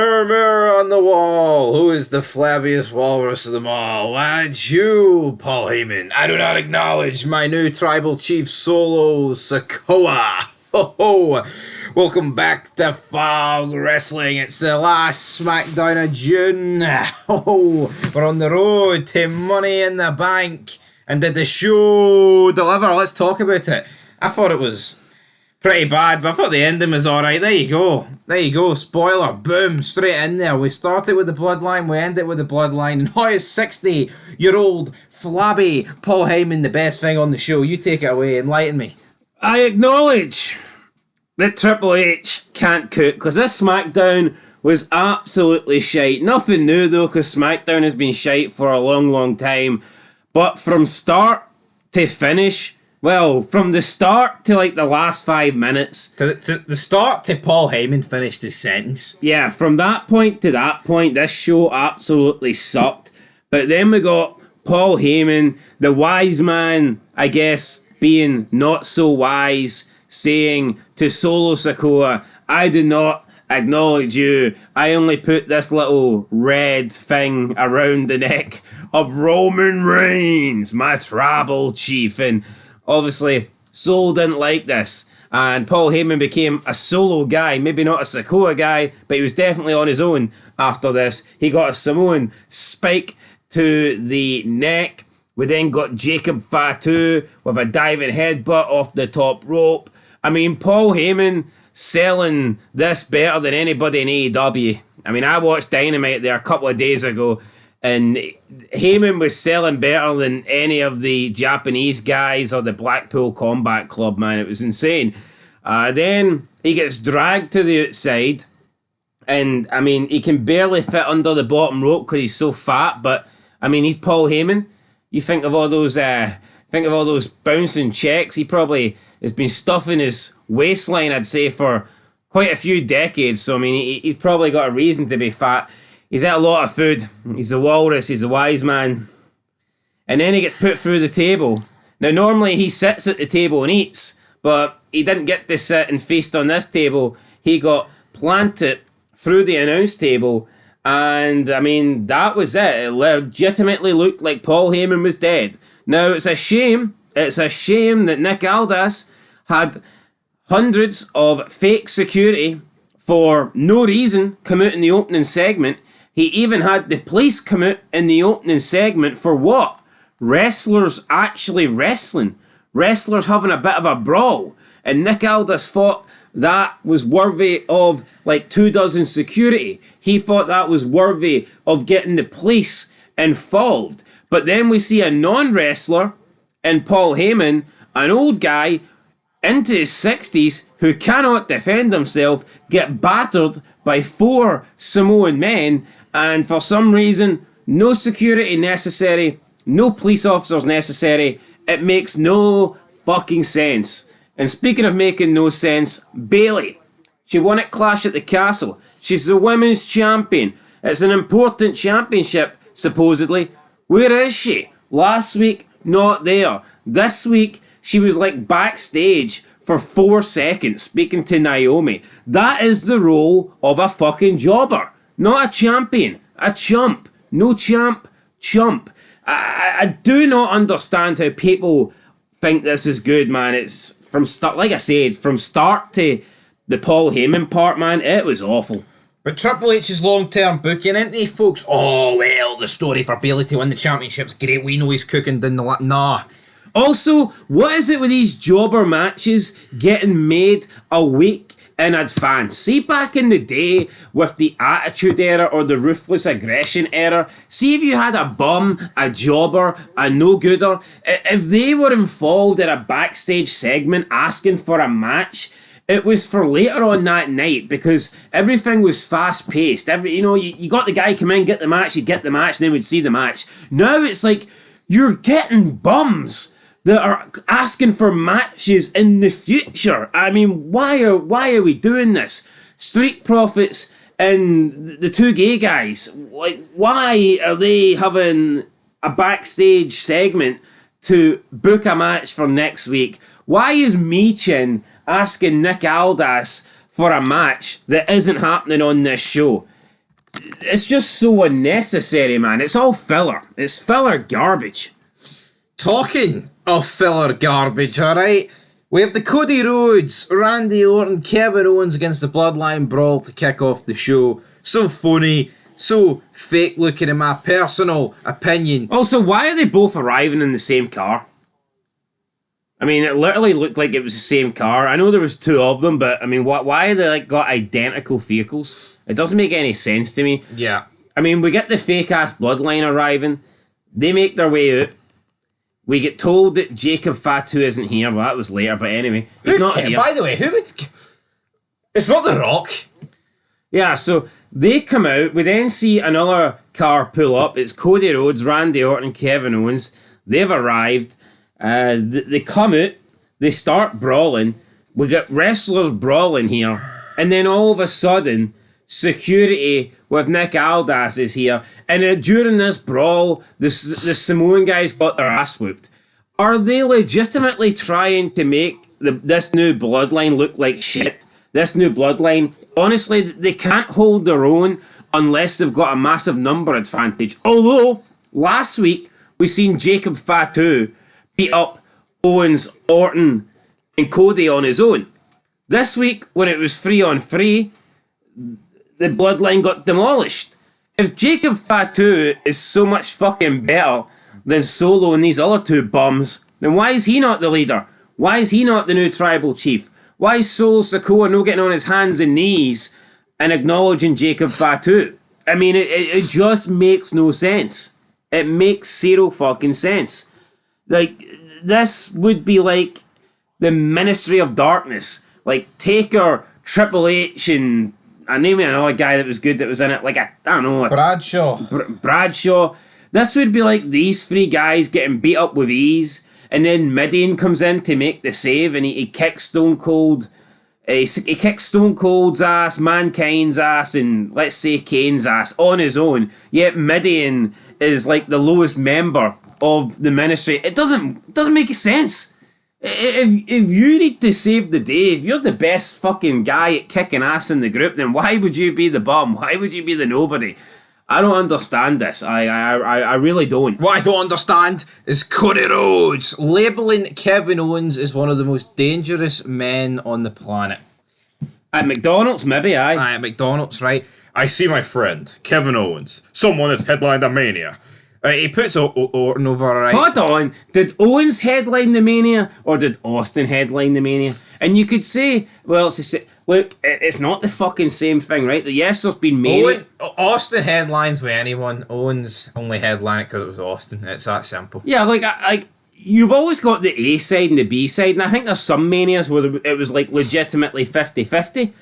Mirror, mirror on the wall, who is the flabbiest walrus of them all? Why, it's you, Paul Heyman. I do not acknowledge my new tribal chief Solo Sikoa. Ho ho! Welcome back to Fog Wrestling. It's the last Smackdown of June. Oh, we're on the road to Money in the Bank. And did the show deliver? Let's talk about it. I thought it was pretty bad, but I thought the ending was alright. There you go. There you go. Spoiler. Boom. Straight in there. We started with the Bloodline. We ended with the Bloodline. And how is 60-year-old flabby Paul Heyman the best thing on the show? You take it away. Enlighten me. I acknowledge that Triple H can't cook, because this SmackDown was absolutely shite. Nothing new though, because SmackDown has been shite for a long, long time. But from start to finish, well, from the start to like the last 5 minutes. To the start to Paul Heyman finished his sentence. Yeah, from that point to that point, this show absolutely sucked. But then we got Paul Heyman, the wise man, I guess, being not so wise, saying to Solo Sikoa, I do not acknowledge you. I only put this little red thing around the neck of Roman Reigns, my tribal chief. And obviously, Solo didn't like this. And Paul Heyman became a solo guy, maybe not a Sikoa guy, but he was definitely on his own after this. He got a Samoan spike to the neck. We then got Jacob Fatu with a diving headbutt off the top rope. I mean, Paul Heyman selling this better than anybody in AEW. I mean, I watched Dynamite there a couple of days ago, and Heyman was selling better than any of the Japanese guys or the Blackpool Combat Club, man. It was insane. Then he gets dragged to the outside, and I mean, he can barely fit under the bottom rope because he's so fat, but I mean, he's Paul Heyman. You think of all those bouncing checks. He probably has been stuffing his waistline, I'd say, for quite a few decades. So I mean, he's probably got a reason to be fat. He's ate a lot of food. He's a walrus. He's a wise man. And then he gets put through the table. Now, normally he sits at the table and eats, but he didn't get to sit and feast on this table. He got planted through the announce table. And, I mean, that was it. It legitimately looked like Paul Heyman was dead. Now, it's a shame that Nick Aldis had hundreds of fake security for no reason come out in the opening segment. He even had the police come out in the opening segment for what? Wrestlers actually wrestling. Wrestlers having a bit of a brawl. And Nick Aldis thought that was worthy of like 24 security. He thought that was worthy of getting the police involved. But then we see a non-wrestler in Paul Heyman, an old guy into his 60s who cannot defend himself, get battered by 4 Samoan men, and for some reason, no security necessary, no police officers necessary. It makes no fucking sense. And speaking of making no sense, Bayley. She won at Clash at the Castle. She's the women's champion. It's an important championship, supposedly. Where is she? Last week, not there. This week, she was like backstage for 4 seconds speaking to Naomi. That is the role of a fucking jobber. Not a champion. A chump. No champ. Chump. I do not understand how people think this is good, man. It's from start, like I said, from start to the Paul Heyman part, man, it was awful. But Triple H's long-term booking, isn't he, folks? Oh, well, the story for Bayley to win the championship's great. We know he's cooking down the... Nah. Also, what is it with these jobber matches getting made a week in advance? See, back in the day with the Attitude Era or the Ruthless Aggression Era, see if you had a bum, a jobber, a no-gooder, if they were involved in a backstage segment asking for a match, it was for later on that night because everything was fast-paced. You got the guy come in, get the match, you'd get the match, then we'd see the match. Now it's like you're getting bums that are asking for matches in the future. I mean, why are we doing this? Street Profits and the 2 gay guys, like, why are they having a backstage segment to book a match for next week? Why is Michin asking Nick Aldis for a match that isn't happening on this show? It's just so unnecessary, man. It's all filler. It's filler garbage. Talking of filler garbage, alright? We have the Cody Rhodes, Randy Orton, Kevin Owens against the Bloodline brawl to kick off the show. So funny, so fake looking in my personal opinion. Also, why are they both arriving in the same car? I mean, it literally looked like it was the same car. I know there was two of them, but I mean, why are they like got identical vehicles? It doesn't make any sense to me. Yeah. I mean, we get the fake ass Bloodline arriving. They make their way out. We get told that Jacob Fatu isn't here. Well, that was later, but anyway, he's not here. By the way, who would? It's not The Rock. Yeah, so they come out. We then see another car pull up. It's Cody Rhodes, Randy Orton, Kevin Owens. They've arrived. They come out, they start brawling. We got wrestlers brawling here, and then all of a sudden, security with Nick Aldis is here. And during this brawl, the Samoan guys got their ass whooped. Are they legitimately trying to make this new Bloodline look like shit? This new Bloodline, honestly, they can't hold their own unless they've got a massive number advantage. Although, last week, we seen Jacob Fatu beat up Owens, Orton, and Cody on his own. This week, when it was 3-on-3, the Bloodline got demolished. If Jacob Fatu is so much fucking better than Solo and these other two bums, then why is he not the leader? Why is he not the new tribal chief? Why is Solo Sikoa not getting on his hands and knees and acknowledging Jacob Fatu? I mean, it just makes no sense. It makes zero fucking sense. Like, this would be like the Ministry of Darkness. Like, Taker, Triple H, and I named another guy that was good that was in it. Like, I don't know. Bradshaw. Bradshaw. This would be like these three guys getting beat up with ease, and then Midian comes in to make the save, and he kicks Stone Cold. He kicks Stone Cold's ass, Mankind's ass, and let's say Kane's ass on his own. Yet Midian is like the lowest member of the Ministry. It doesn't make sense. If you need to save the day, if you're the best fucking guy at kicking ass in the group, then why would you be the bum? Why would you be the nobody? I don't understand this. I really don't. What I don't understand is Cody Rhodes labelling Kevin Owens as one of the most dangerous men on the planet. At McDonald's, maybe, aye. Aye, at McDonald's, right? I see my friend, Kevin Owens. Someone has headlined a Mania. He puts Orton over, right? Hold on. Did Owens headline the Mania, or did Austin headline the Mania? And you could say, well, look, it's not the fucking same thing, right? Yes, there's been Mania. Austin headlines with anyone. Owens only headlined because it was Austin. It's that simple. Yeah, like you've always got the A side and the B side, and I think there's some Manias where it was like legitimately 50-50.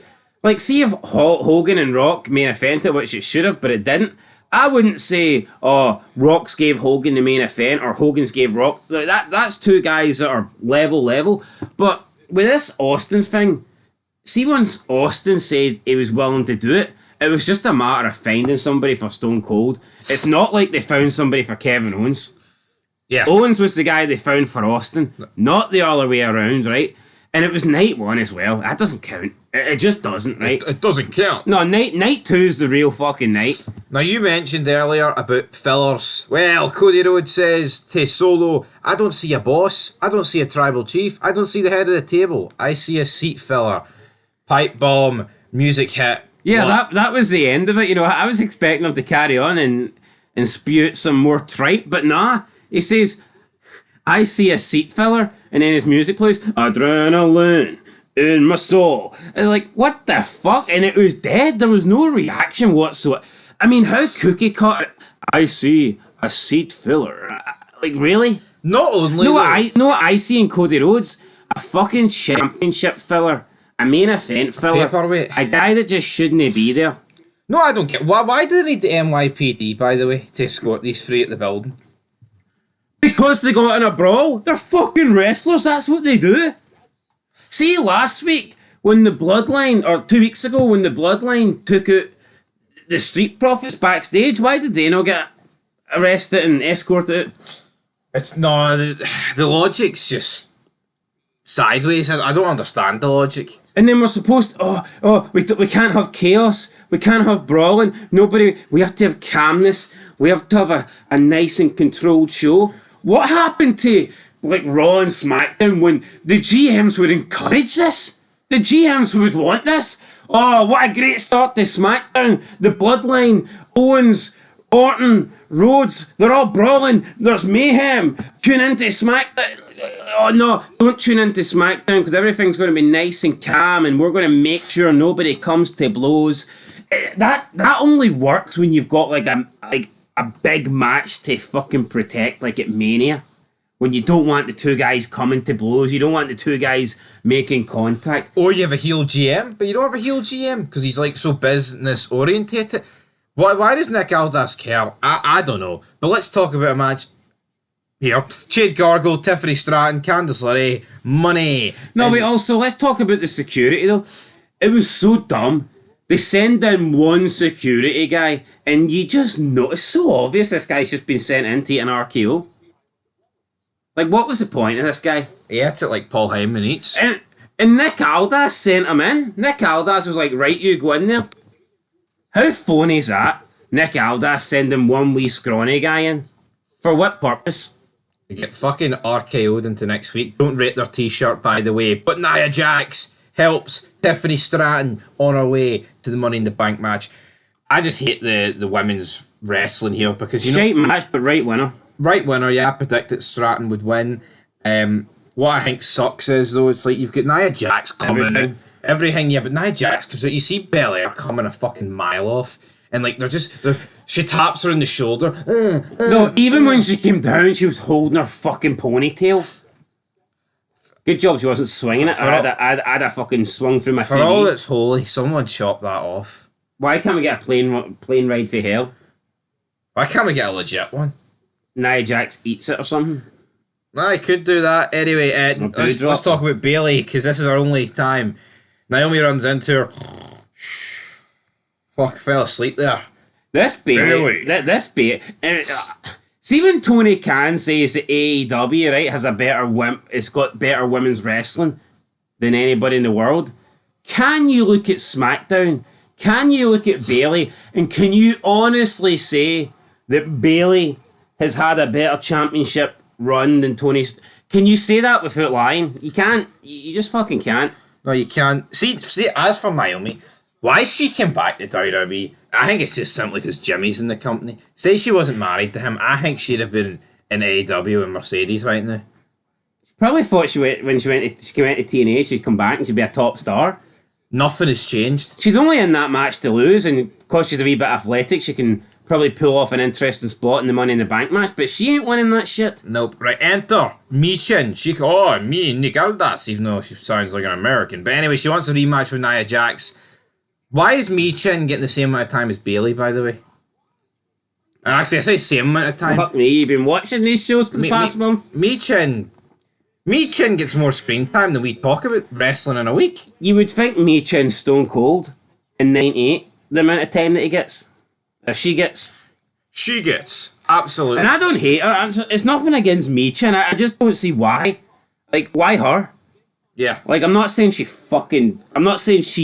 Like, see if Hogan and Rock main evented, which it should have, but it didn't. I wouldn't say, oh, Rock's gave Hogan the main event or Hogan's gave Rock. That's two guys that are level. But with this Austin thing, see, once Austin said he was willing to do it, it was just a matter of finding somebody for Stone Cold. It's not like they found somebody for Kevin Owens. Yeah. Owens was the guy they found for Austin, not the other way around, right? And it was night one as well. That doesn't count. It just doesn't, right? It doesn't count. No, night two is the real fucking night. Now, you mentioned earlier about fillers. Well, Cody Rhodes says to Solo, I don't see a boss. I don't see a tribal chief. I don't see the head of the table. I see a seat filler. Pipe bomb, music hit. Yeah, that was the end of it. You know, I was expecting him to carry on and spew out some more tripe, but nah. He says, I see a seat filler, and then his music plays, adrenaline in my soul. It's like, what the fuck? And it was dead. There was no reaction whatsoever. I mean, how cookie cut? I see a seat filler. Like, really? Not only what I see in Cody Rhodes, a fucking championship filler, a main event filler, Paperweight. A guy that just shouldn't be there. No, I don't get. Why do they need the NYPD, by the way, to escort these three at the building? Because they got in a brawl. They're fucking wrestlers. That's what they do. See, last week, when the Bloodline, or 2 weeks ago, when the Bloodline took out the Street Profits backstage, why did they not get arrested and escorted out? It's no, the logic's just sideways. I don't understand the logic. And then we're supposed to, we can't have chaos. We can't have brawling. We have to have calmness. We have to have a nice and controlled show. What happened to, like, Raw and SmackDown when the GMs would encourage this? The GMs would want this. Oh, what a great start to SmackDown. The Bloodline, Owens, Orton, Rhodes, they're all brawling. There's mayhem. Tune into SmackDown. Oh no, don't tune into SmackDown because everything's going to be nice and calm and we're going to make sure nobody comes to blows. That only works when you've got like a big match to fucking protect, like at Mania. When you don't want the two guys coming to blows, you don't want the two guys making contact. Or you have a heel GM, but you don't have a heel GM because he's like so business orientated. Why does Nick Aldis care? I don't know. But let's talk about a match here. Jade Gargle, Tiffany Stratton, Candice LeRae, money. No, but also, let's talk about the security though. It was so dumb. They send in one security guy, and you just know, it's so obvious this guy's just been sent in to eat an RKO. Like, what was the point of this guy? He ate it like Paul Heyman eats. And Nick Aldis sent him in. Nick Aldis was like, right, you go in there. How phony is that? Nick Aldis sending one wee scrawny guy in. For what purpose? They get fucking RKO'd into next week. Don't rate their t-shirt, by the way. But Nia Jax helps Tiffany Stratton on her way to the Money in the Bank match. I just hate the women's wrestling here because, you know... Shite match, but right winner. Right winner, yeah. I predicted Stratton would win. What I think sucks is, though, it's like you've got Nia Jax coming. Everything, yeah, but Nia Jax, because you see Belair coming a fucking mile off, and like she taps her in the shoulder. No, even when she came down, she was holding her fucking ponytail. Good job she wasn't swinging it. I'd have fucking swung through my TV. For all that's holy, someone chop that off. Why can't we get a plane ride for hell? Why can't we get a legit one? Nia Jax eats it or something. I could do that. Anyway, let's talk about Bayley, because this is our only time. Naomi runs into her. Fuck, fell asleep there. This Bayley. This Bayley. See when Tony Khan says that AEW, right, has it's got better women's wrestling than anybody in the world. Can you look at SmackDown? Can you look at Bayley? And can you honestly say that Bayley has had a better championship run than Tony's? Can you say that without lying? You can't. You just fucking can't. No, you can't. See, as for Naomi, why she came back to WWE, I think it's just simply because Jimmy's in the company. Say she wasn't married to him, I think she'd have been in AEW and Mercedes right now. She probably thought when she went to TNA, she'd come back and she'd be a top star. Nothing has changed. She's only in that match to lose, and because she's a wee bit athletic, she can probably pull off an interesting spot in the Money in the Bank match, but she ain't winning that shit. Nope. Right, enter Michin. Me, Nick Aldis, even though she sounds like an American. But anyway, she wants a rematch with Nia Jax. Why is Michin getting the same amount of time as Bayley, by the way? Actually, I say same amount of time. Fuck me, you've been watching these shows for the past month? Michin gets more screen time than we talk about wrestling in a week. You would think Michin's stone cold in 98, the amount of time that he gets. Or she gets. She gets. Absolutely. And I don't hate her. It's nothing against Michin. I just don't see why. Like, why her? Yeah. Like, I'm not saying she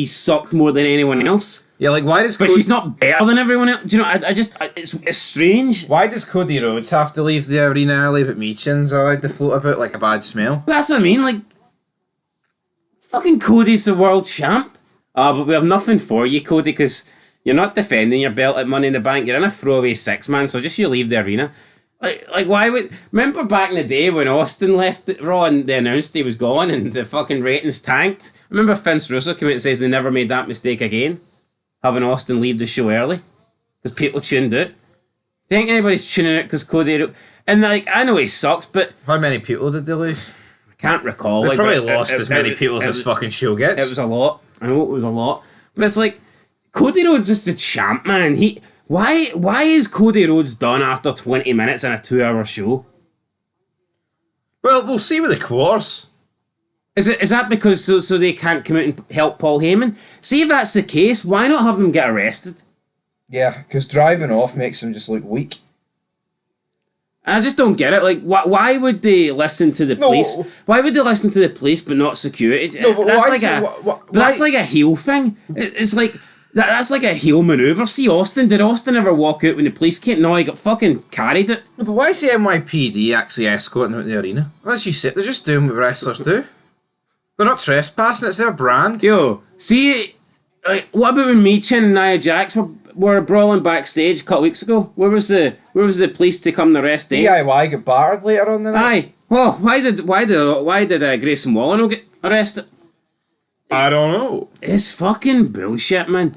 sucks more than anyone else. Yeah, like, why does But she's not better than everyone else. Do you know, it's strange. Why does Cody Rhodes have to leave the arena early, but Michin's allowed to float about like a bad smell? That's what I mean, like, fucking Cody's the world champ. But we have nothing for you, Cody, because you're not defending your belt at Money in the Bank. You're in a throwaway six-man, so just you leave the arena. Like, why would... Remember back in the day when Austin left Raw and they announced he was gone and the fucking ratings tanked? Remember Vince Russo came out and says they never made that mistake again? Having Austin leave the show early? Because people tuned out. Do you think anybody's tuning out because Cody... And, like, I know he sucks, but... How many people did they lose? I can't recall. They like, probably lost as many people as this fucking show gets. It was a lot. I know it was a lot. But it's like... Cody Rhodes is the champ, man. Why is Cody Rhodes done after 20 minutes in a 2-hour show? Well, we'll see with the quarters. Is that because so they can't come out and help Paul Heyman? See if that's the case, why not have them get arrested? Yeah, because driving off makes them just look weak. And I just don't get it. Like, why would they listen to the police? Why would they listen to the police but not security? No, but that's like a heel thing. It's like that's like a heel maneuver. See Austin? Did Austin ever walk out when the police came? No, he got fucking carried it. No, but why is the NYPD actually escorting them out the arena? As you said, they're just doing what wrestlers do. They're not trespassing. It's their brand. Yo, see, like, what about when Michin and Nia Jax were brawling backstage a couple weeks ago? Where was the police to come and arrest them? DIY got battered later on the night. Aye. Well, why did Grayson Waller not get arrested? I don't know. It's fucking bullshit, man.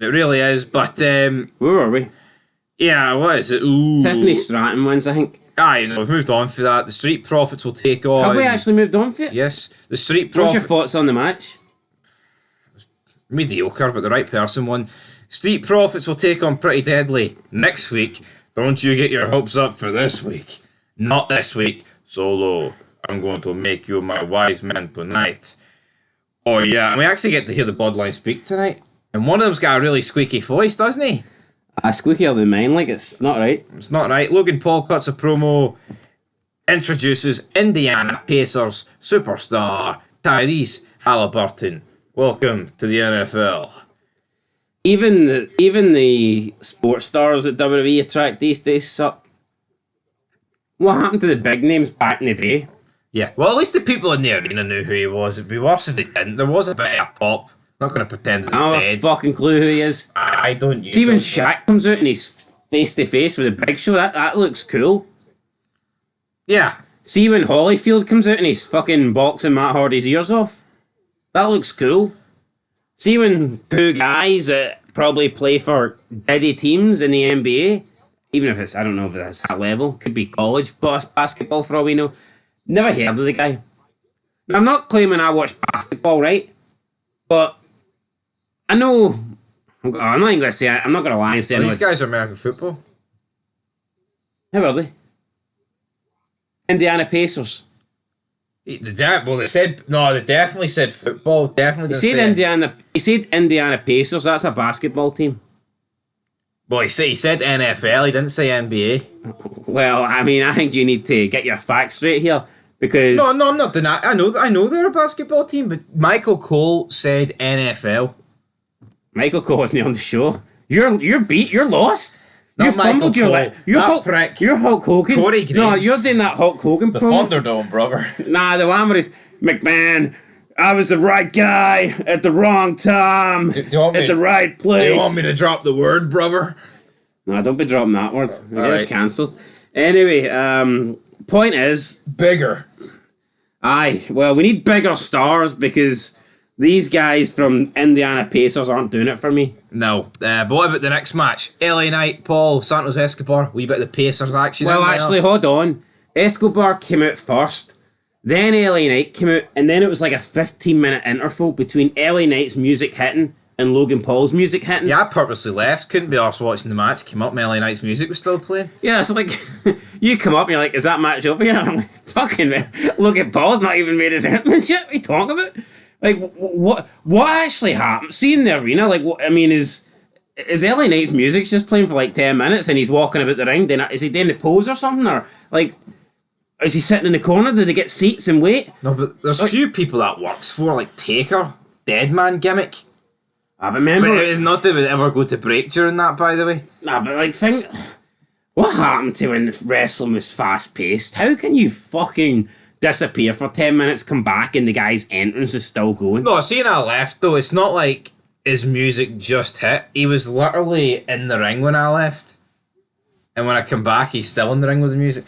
It really is, but where were we? Yeah, what is it? Ooh. Tiffany Stratton wins, I think. Aye, no, we've moved on for that. The Street Profits will take on. Have we actually moved on for it? Yes, the Street What's Profits. your thoughts on the match? Mediocre, but the right person won. Street Profits will take on Pretty Deadly next week. Don't you get your hopes up for this week. Not this week. Solo, I'm going to make you my wise man tonight. Oh yeah, and we actually get to hear the Bloodline speak tonight. And one of them's got a really squeaky voice, doesn't he? Squeakier than mine, like it's not right. It's not right. Logan Paul cuts a promo, introduces Indiana Pacers superstar Tyrese Halliburton. Welcome to the NFL. Even the sports stars that WWE attract these days suck. What happened to the big names back in the day? Yeah, well, at least the people in the arena knew who he was. It'd be worse if they didn't. There was a bit of a pop. Not going to pretend that I don't have a fucking clue who he is. I don't. See, when Shaq comes out and he's face to face with the Big Show, that looks cool. Yeah. See, when Holyfield comes out and he's fucking boxing Matt Hardy's ears off, that looks cool. See, when two guys that probably play for Diddy teams in the NBA, even if it's, I don't know if it's that level, could be college basketball for all we know. Never heard of the guy. I'm not claiming I watch basketball, right? But I know. I'm not even going to say it. I'm not going to lie and say these guys are American football. How are they? Indiana Pacers. They said no. They definitely said football. Definitely. He said Indiana Pacers. That's a basketball team. Well, he said NFL. He didn't say NBA. Well, I mean, I think you need to get your facts straight here because no, I'm not denying. I know they're a basketball team, but Michael Cole said NFL. Michael Cole wasn't on the show. You're beat. You're lost. Not Michael Cole. You're Hulk Hogan. Corey Graves. No, you're doing that Hulk Hogan promo. Thunderdome, brother. Nah, the one where he's McMahon. I was the right guy at the wrong time the right place. Do you want me to drop the word, brother? No, don't be dropping that word. It is cancelled. Anyway, point is bigger. Aye, well, we need bigger stars because these guys from Indiana Pacers aren't doing it for me. No, but what about the next match? LA Knight, Paul, Santos Escobar, wee bit of the Pacers action. Well, actually, hold on. Escobar came out first, then LA Knight came out, and then it was like a 15-minute interval between LA Knight's music hitting and Logan Paul's music hitting. Yeah, I purposely left. Couldn't be arsed watching the match. Came up, LA Knight's music was still playing. Yeah, it's like, you come up and you're like, is that match over yet? I'm like, fucking man, Logan Paul's not even made his entrance yet. What are you talking about? Like, what actually happened? See in the arena, like, what I mean is LA Knight's music just playing for like 10 minutes and he's walking about the ring? Then is he doing the pose or something? Or, like, is he sitting in the corner? Do they get seats and wait? No, but there's a few people that works for, like Taker, Deadman gimmick. I remember. But it's not that it would ever go to break during that, by the way. Nah, but like, what happened to when wrestling was fast paced? How can you fucking disappear for 10 minutes, come back, and the guy's entrance is still going? No, seeing I left though, it's not like his music just hit. He was literally in the ring when I left. And when I come back, he's still in the ring with the music.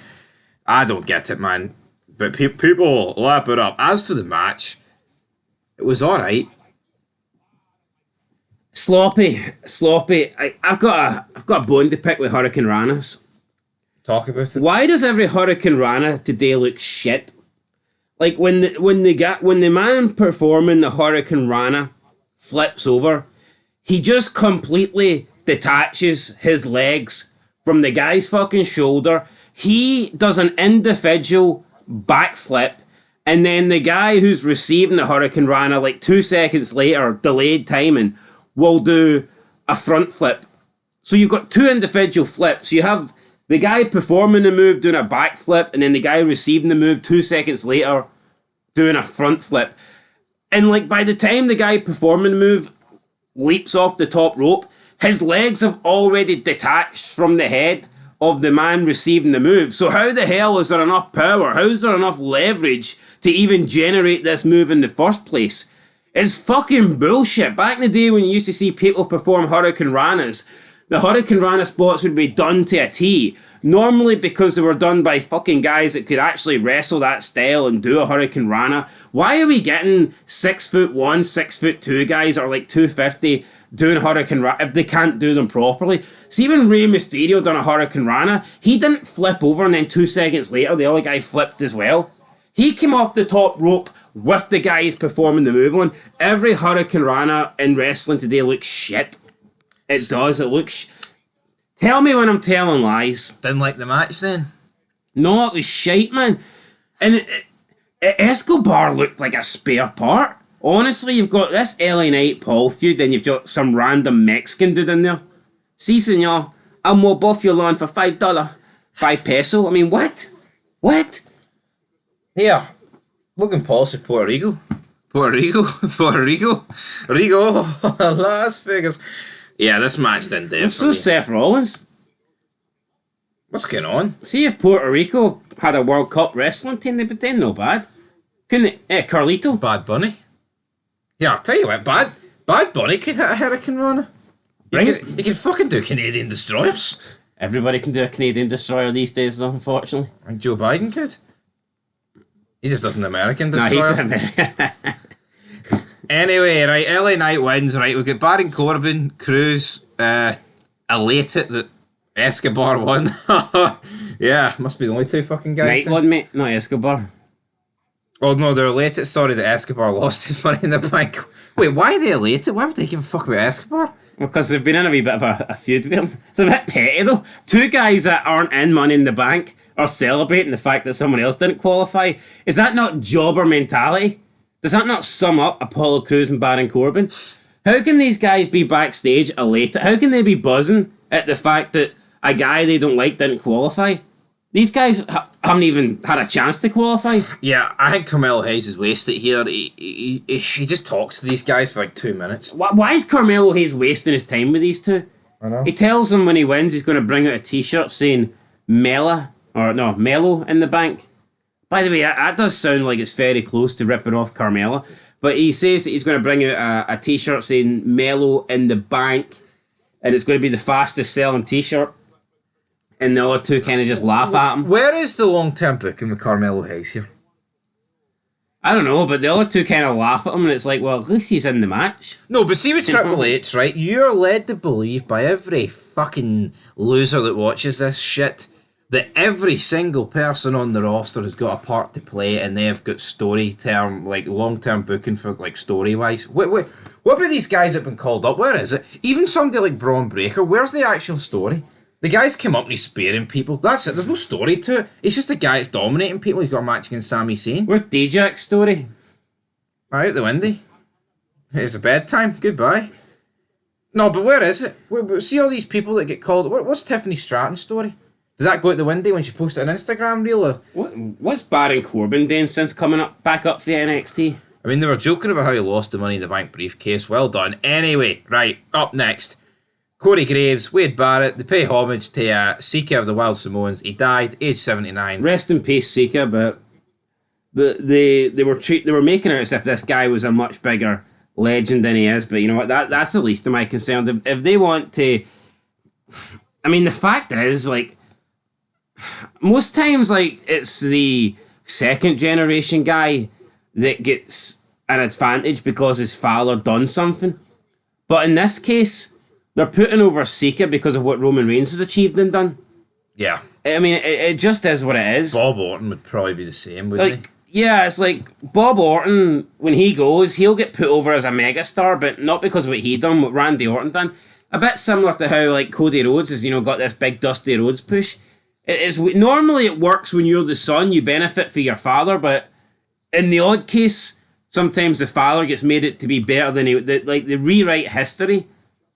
I don't get it, man. But people lap it up. As for the match, it was alright. Sloppy. I've got a bone to pick with Hurricane Rana's. Talk about it. Why does every Hurricane Rana today look shit? Like when the man performing the Hurricane Rana flips over, he just completely detaches his legs from the guy's fucking shoulder. He does an individual backflip, and then the guy who's receiving the Hurricane Rana, like 2 seconds later, delayed timing, will do a front flip. So you've got two individual flips. You have The guy performing the move doing a backflip, and then the guy receiving the move 2 seconds later doing a front flip. And like by the time the guy performing the move leaps off the top rope, his legs have already detached from the head of the man receiving the move. So how the hell is there enough power? How's there enough leverage to even generate this move in the first place? It's fucking bullshit. Back in the day when you used to see people perform Hurricane Ranas, the Hurricane Rana spots would be done to a T. Normally because they were done by fucking guys that could actually wrestle that style and do a Hurricane Rana. Why are we getting 6'1", 6'2" guys or like 250 doing Hurricane Rana if they can't do them properly? See, when Rey Mysterio done a Hurricane Rana, he didn't flip over and then 2 seconds later the other guy flipped as well. He came off the top rope with the guys performing the move on. Every Hurricane Rana in wrestling today looks shit. It does. It looks... Tell me when I'm telling lies. Didn't like the match then? No, it was shite, man. And Escobar looked like a spare part. Honestly, you've got this LA Knight Paul feud, and you've got some random Mexican dude in there. Si, senor. I'll mow both your lawn for $5. 5 peso? I mean, what? What? Here. Logan Paul said Puerto Rico. Puerto Rico. Las Vegas. Yeah, this match didn't do it for So me. Seth Rollins. What's going on? See if Puerto Rico had a World Cup wrestling team, they'd be doing no bad. Couldn't they? Carlito. Bad Bunny. Yeah, I'll tell you what, Bad Bunny could hit a Hurricane Rana. He could fucking do Canadian destroyers. Everybody can do a Canadian destroyer these days, though, unfortunately. I think Joe Biden could. He just doesn't American destroyer. No, he's an American. Anyway, right, LA Knight wins, right, we've got Baron Corbin, Cruz, elated that Escobar won. Yeah, must be the only two fucking guys. Knight won, mate, not Escobar. Oh no, they're elated, sorry that Escobar lost his money in the bank. Wait, why are they elated? Why would they give a fuck about Escobar? Because they've been in a wee bit of a feud with him. It's a bit petty, though. Two guys that aren't in Money in the Bank are celebrating the fact that someone else didn't qualify. Is that not jobber mentality? Does that not sum up Apollo Crews and Baron Corbin? How can these guys be backstage elated? How can they be buzzing at the fact that a guy they don't like didn't qualify? These guys haven't even had a chance to qualify. Yeah, I think Carmelo Hayes is wasted here. He just talks to these guys for like 2 minutes. Why is Carmelo Hayes wasting his time with these two? I know. He tells them when he wins he's going to bring out a t-shirt saying Mello in the bank. By the way, that does sound like it's very close to ripping off Carmelo. But he says that he's going to bring out a t-shirt saying Mello in the bank. And it's going to be the fastest selling t-shirt. And the other two kind of just laugh at him. Where is the long-term booking with Carmelo Hayes here? I don't know, but the other two kind of laugh at him. And it's like, well, at least he's in the match. No, but see with Triple H, right? You're led to believe by every fucking loser that watches this shit that every single person on the roster has got a part to play and they've got long-term booking for, like, story-wise. What about these guys that have been called up? Where is it? Even somebody like Braun Breaker, where's the actual story? The guy's come up and he's spearing people. That's it. There's no story to it. He's just a guy that's dominating people. He's got a match against Sami Zayn. Where's D-Jack's story? Out the windy. Here's a bedtime. Goodbye. No, but where is it? See all these people that get called. What's Tiffany Stratton's story? Did that go out the window when she posted an Instagram reel? Or? What's Baron Corbin doing since coming back up for the NXT? I mean, they were joking about how he lost the Money in the Bank briefcase. Well done. Anyway, right, up next. Corey Graves, Wade Barrett, they pay homage to Sika of the Wild Samoans. He died, age 79. Rest in peace, Sika, but they were making it as if this guy was a much bigger legend than he is, but you know what, that's the least of my concerns. If they want to... I mean, the fact is, like, most times, like, it's the second generation guy that gets an advantage because his father done something. But in this case, they're putting over Sika because of what Roman Reigns has achieved and done. Yeah. I mean, it just is what it is. Bob Orton would probably be the same, wouldn't he? Yeah, it's like Bob Orton, when he goes, he'll get put over as a megastar, but not because of what he done, what Randy Orton done. A bit similar to how, like, Cody Rhodes has, got this big Dusty Rhodes push. Normally it works when you're the son, you benefit for your father, but in the odd case, sometimes the father gets made it to be better than they rewrite history,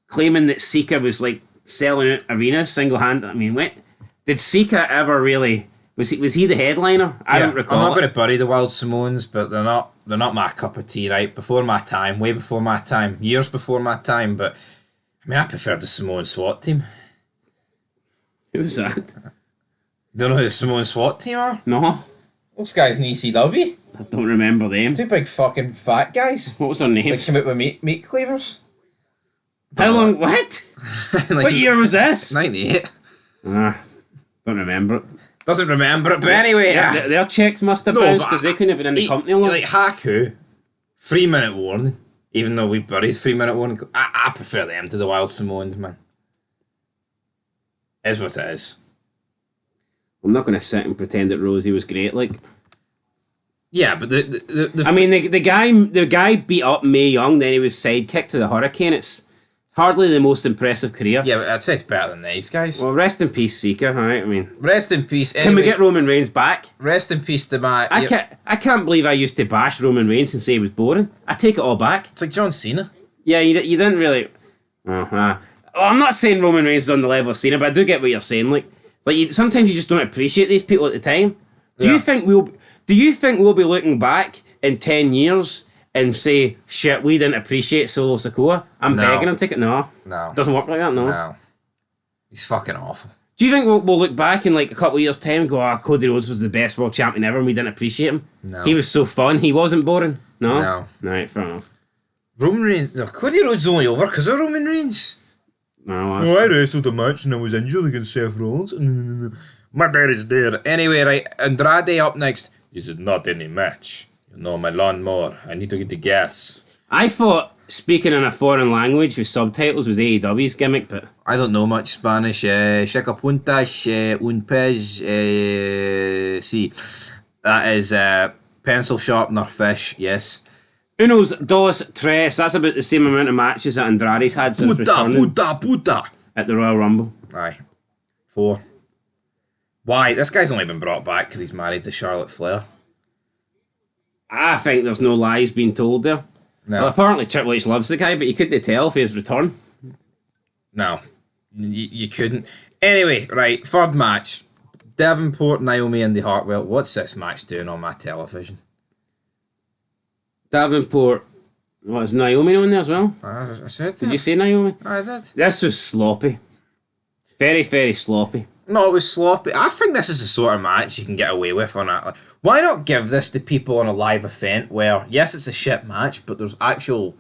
claiming that Sika was, like, selling out arenas single-handed. I mean, what? Did Sika ever really... Was he the headliner? I don't recall. I'm not going to bury the Wild Samoans, but they're not my cup of tea, right? Before my time, way before my time, years before my time. But I mean, I preferred the Samoan SWAT team. Who was that? Don't know who the Samoan SWAT team are? No. Those guys in ECW. I don't remember them. Two big fucking fat guys. What was their names? They came out with meat cleavers. How long? What? Like, what year was this? 98. Don't remember it. Doesn't remember it, but anyway. Their checks must have bounced because they couldn't have been in the company long. Like Haku, 3-minute warning. Even though we buried 3-minute warning, I prefer them to the Wild Samoans, man. Is what it is. I'm not going to sit and pretend that Rosie was great, like. Yeah, but I mean, the guy beat up Mae Young, then he was sidekicked to the Hurricane. It's hardly the most impressive career. Yeah, but I'd say it's better than these guys. Well, rest in peace, Sika. All right, I mean, rest in peace. Anyway, can we get Roman Reigns back? Rest in peace to my. I can't believe I used to bash Roman Reigns and say he was boring. I take it all back. It's like John Cena. Yeah, you didn't really. Well, I'm not saying Roman Reigns is on the level of Cena, but I do get what you're saying. Like sometimes you just don't appreciate these people at the time. Do you think we'll be looking back in 10 years and say, shit, we didn't appreciate Solo Sikoa? I'm begging him to take it. No. No. Doesn't work like that, no. No. He's fucking awful. Do you think we'll look back in like a couple of years' time and go, Cody Rhodes was the best world champion ever and we didn't appreciate him? No. He was so fun. He wasn't boring. No? No. Right, fair enough. Roman Reigns... No, Cody Rhodes is only over because of Roman Reigns. No, I wrestled a match and I was injured against Seth Rollins. My dad is dead. Anyway, right, Andrade up next. This is not any match. You know, my lawnmower. I need to get the gas. I thought speaking in a foreign language with subtitles was AEW's gimmick, but... I don't know much Spanish. Checa puntas, un pez, sí. That is pencil sharpener fish, yes. Unos, dos, tres. That's about the same amount of matches that Andrade's had since returning puta. At the Royal Rumble. Aye. 4. Why? This guy's only been brought back because he's married to Charlotte Flair. I think there's no lies being told there. No. Well, apparently Triple H loves the guy, but you couldn't tell for his return. No. You couldn't. Anyway, right, third match. Davenport, Naomi, Indy Hartwell. What's this match doing on my television? Davenport. What, is Naomi on there as well? I said that. Did you say Naomi? I did. This was sloppy. Very, very sloppy. No, it was sloppy. I think this is the sort of match you can get away with on that. Why not give this to people on a live event where, yes, it's a shit match, but there's actual,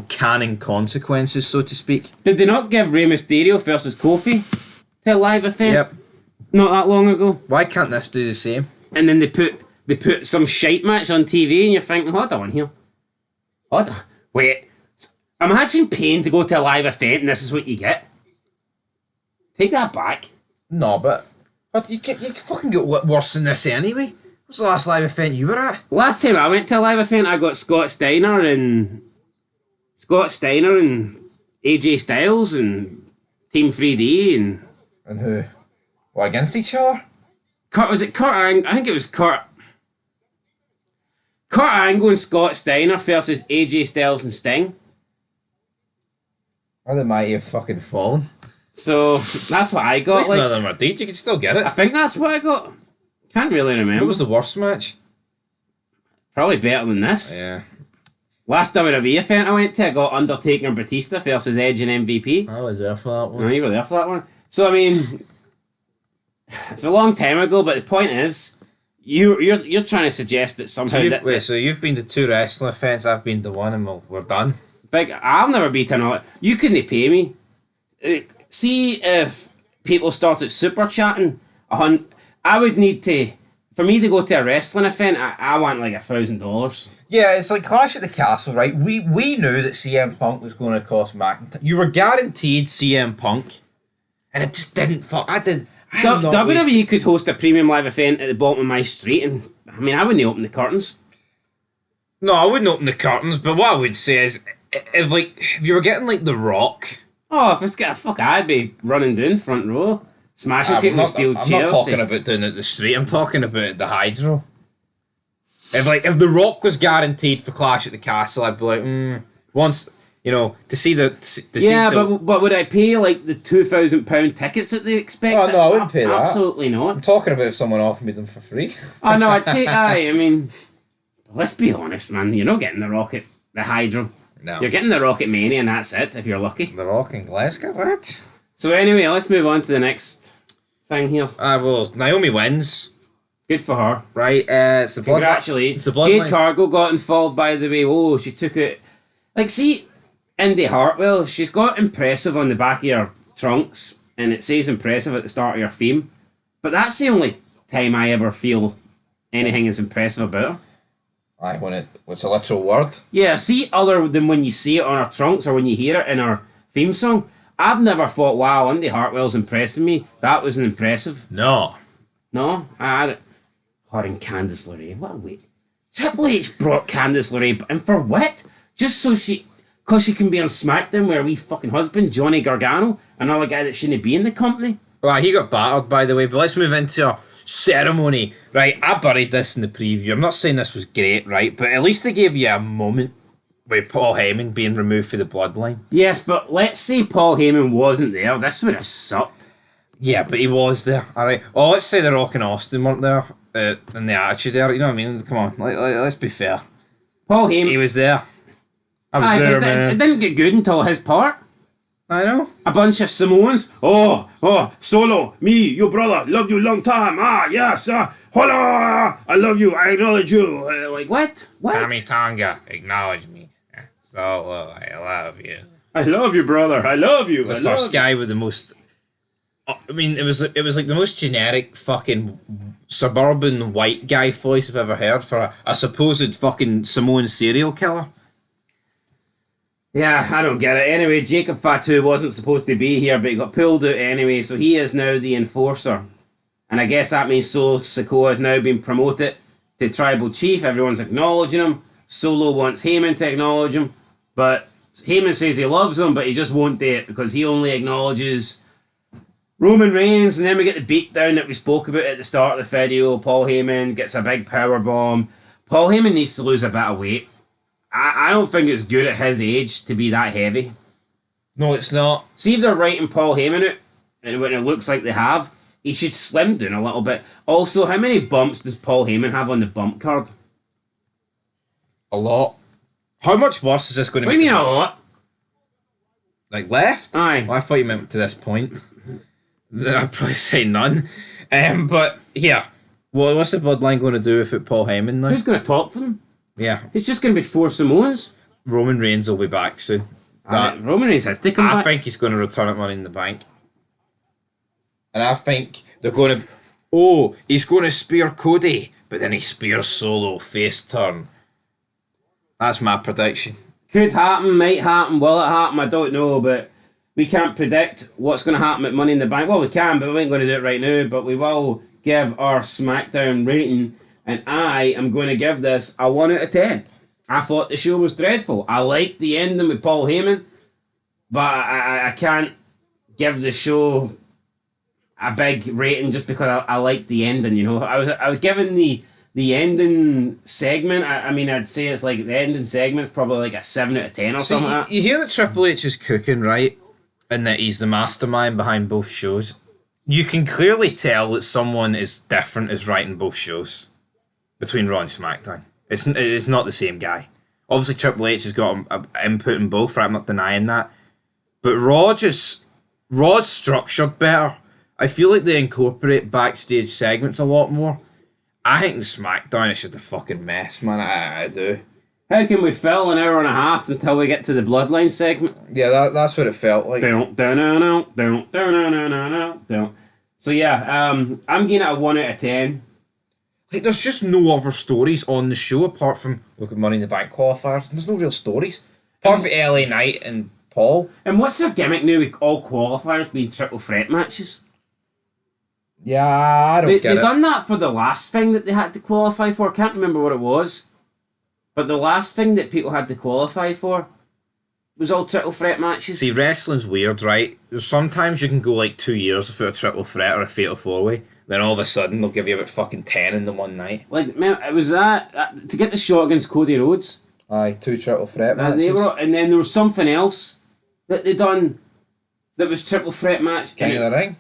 canon consequences, so to speak. Did they not give Rey Mysterio versus Kofi to a live event? Yep. Not that long ago. Why can't this do the same? And then they put some shite match on TV and you're thinking, hold on here. Wait. Imagine paying to go to a live event and this is what you get. Take that back. No, but you fucking get worse than this anyway. What's the last live event you were at? Last time I went to a live event, I got Scott Steiner and AJ Styles and Team 3D and who? What, against each other? I think it was Kurt Angle and Scott Steiner versus AJ Styles and Sting. Or they might have fucking fallen. So that's what I got. At least none of them are dead. You can still get it. I think that's what I got. Can't really remember. What was the worst match? Probably better than this. Yeah. Last WWE event I went to, I got Undertaker and Batista versus Edge and MVP. I was there for that one. Oh, you were there for that one. So I mean, it's a long time ago, but the point is, you're trying to suggest that somehow so you've been to 2 wrestling events, I've been to 1, and we're done. I'll never beat another. You couldn't pay me. See if people started super chatting. I would need to, for me to go to a wrestling event, I want like $1,000. Yeah, it's like Clash at the Castle, right? We knew that CM Punk was going to cost McIntyre. You were guaranteed CM Punk, and it just didn't. WWE could host a premium live event at the bottom of my street, and I mean, I wouldn't open the curtains. No, I wouldn't open the curtains. But what I would say is, if you were getting like The Rock. Oh, if it's got a fuck, I'd be running down front row, smashing people with steel chairs. I'm not talking about doing it at the street. I'm talking about the Hydro. If The Rock was guaranteed for Clash at the Castle, I'd be like, once You know, to see the but would I pay like the £2,000 tickets that they expect? Oh no, I wouldn't pay that. Absolutely not. I'm talking about if someone offered me them for free. Oh no, I'd take. I mean, let's be honest, man. You're not getting the Rocket, the Hydro. No. You're getting the Rocket Mania, and that's it. If you're lucky. The Rock in Glasgow. What? So anyway, let's move on to the next thing here. Well, Naomi wins. Good for her. Right, it's the Bloodline. Congratulations. It's the Bloodline. Jade Cargill got involved, by the way. Oh, she took it. Like, see, Indy Hartwell, she's got impressive on the back of your trunks, and it says impressive at the start of your theme. But that's the only time I ever feel anything is impressive about her. Aye, when it's a literal word. Yeah, see, other than when you see it on her trunks or when you hear it in her theme song, I've never thought, wow, Indy Hartwell's impressing me. That was an impressive. No. No? Her and Candice LeRae. What a wait. Triple H brought Candice LeRae, and for what? Just so because she can be on SmackDown with her wee fucking husband, Johnny Gargano, another guy that shouldn't be in the company. Well, he got battered, by the way, but let's move into a ceremony. Right, I buried this in the preview. I'm not saying this was great, right, but at least they gave you a moment with Paul Heyman being removed for the Bloodline. Yes, but let's say Paul Heyman wasn't there. This would have sucked. Yeah, but he was there. All right. Oh, let's say The Rock and Austin weren't there, and the Attitude there. You know what I mean? Come on, let's be fair. Paul Heyman. He was there. I was there, man. It didn't get good until his part. I know. A bunch of Samoans. Oh, Solo, me, your brother, love you long time. Ah, yes, hola, I love you, I acknowledge you. Like, what? Tommy Tonga, acknowledge me. Solo, I love you. I love you, brother. I love you. The first guy with the most... I mean, it was like the most generic fucking suburban white guy voice I've ever heard for a supposed fucking Samoan serial killer. Yeah, I don't get it. Anyway, Jacob Fatu wasn't supposed to be here, but he got pulled out anyway, so he is now the enforcer. And I guess that means Solo Sikoa has now been promoted to Tribal Chief. Everyone's acknowledging him. Solo wants Heyman to acknowledge him, but Heyman says he loves him, but he just won't do it because he only acknowledges Roman Reigns. And then we get the beatdown that we spoke about at the start of the video. Paul Heyman gets a big power bomb. Paul Heyman needs to lose a bit of weight. I don't think it's good at his age to be that heavy. No, it's not. See if they're writing Paul Heyman out, and when it looks like they have, he should slim down a little bit. Also, how many bumps does Paul Heyman have on the bump card? A lot. How much worse is this going to be? What do you mean a lot? Like left? Aye. Well, I thought you meant to this point. I'd probably say none. But here, what's the Bloodline going to do with Paul Heyman now? Who's going to talk for them? Yeah. It's just going to be 4 Samoans. Roman Reigns will be back soon. Roman Reigns has to come back. I think he's going to return at Money in the Bank. And I think they're going to... Oh, he's going to spear Cody, but then he spears Solo, face turn. That's my prediction. Could happen, might happen, will it happen? I don't know, but we can't predict what's going to happen at Money in the Bank. Well, we can, but we ain't going to do it right now. But we will give our SmackDown rating, and I am going to give this a 1 out of 10. I thought the show was dreadful. I liked the ending with Paul Heyman, but I can't give the show a big rating just because I liked the ending. You know, I was giving the ending segment. I mean, I'd say it's like the ending segment is probably like a 7 out of 10 or something. Like that. You hear that Triple H is cooking, right? And that he's the mastermind behind both shows. You can clearly tell that someone is different is writing both shows between Raw and SmackDown. It's not the same guy. Obviously, Triple H has got input in both, right? I'm not denying that. But Raw's structured better. I feel like they incorporate backstage segments a lot more. I think the SmackDown is just a fucking mess, man. I do. How can we fill an hour and a half until we get to the Bloodline segment? Yeah, that's what it felt like. So yeah, I'm giving it a 1 out of 10. Like, there's just no other stories on the show apart from look at Money in the Bank qualifiers. There's no real stories apart from LA Knight and Paul. And what's their gimmick now with all qualifiers being triple threat matches? Yeah, I don't get it. They done that for the last thing that they had to qualify for. I can't remember what it was. But the last thing that people had to qualify for was all triple threat matches. See, wrestling's weird, right? Sometimes you can go like 2 years without a triple threat or a fatal 4-way. Then all of a sudden they'll give you about fucking 10 in the one night. Like, man, it was that to get the shot against Cody Rhodes. Aye, 2 triple threat And, matches. and then there was something else that they done that was triple threat match. King of the Ring?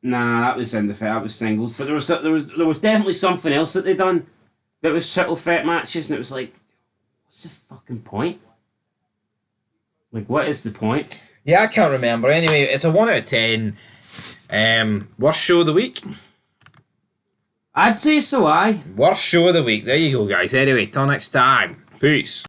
Nah, that was that was singles. But there was definitely something else that they done that was triple threat matches, and it was like, what's the fucking point? Like, what is the point? Yeah, I can't remember. Anyway, it's a 1 out of 10. Worst show of the week? I'd say so, aye. Worst show of the week. There you go, guys. Anyway, till next time. Peace.